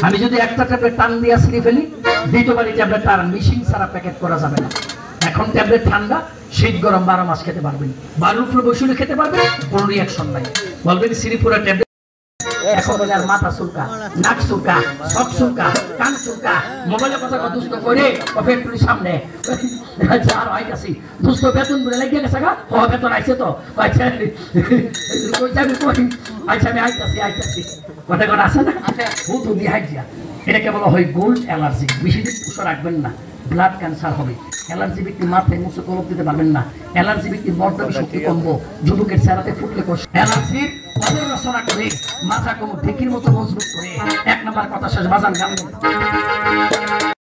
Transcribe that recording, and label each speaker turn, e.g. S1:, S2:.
S1: আমি যদি একটা ট্যাবলেট টান দিয়ে ছিঁড়ে ফেলি, দ্বিতীয়বার এই ট্যাবলেট টান মিশিং ছাড়া প্যাকেট করা যাবে না। এখন ট্যাবলেট ঠান্ডা, শীত গরম 12 মাস খেতে পারবেন, বালুর উপরে বসে খেতে পারবেন, কোনো রিয়াকশন নাই। বলবেন শ্রীপুরা ট্যাবলেট এখন বলে আর মাথা চুলকা, নাক চুলকা, চোখ চুলকা, কান চুলকা, মোবাইলের কথা দুষ্ট করে ফ্যাক্টরির সামনে আর হইতাছি দুষ্ট বেতন বলে লাগিয়ে গেছে গা, ও বেতন আইছে তো আচ্ছা আমি আইতাছি কথা কথা আছে না, বহুত দিয়ে হাইজিয়া। এটাকে বলা হয় গোল্ড অ্যালার্জি। বেশি দিন পুষো রাখবেন না, ব্লাড ক্যান্সার হবে। অ্যালার্জি ব্যক্তি মাথায় মুছে কলপ দিতে পারবেন না। অ্যালার্জি ব্যক্তির বর্ধবী শক্তি কমবো, যুবকের চেহারাতে ফুটলে কোষ। অ্যালার্জির পদের রচনা করে মাথা কোমর ঢেকির মতো মজবুত করে 1 নম্বর কথা শেষ বাজান গান।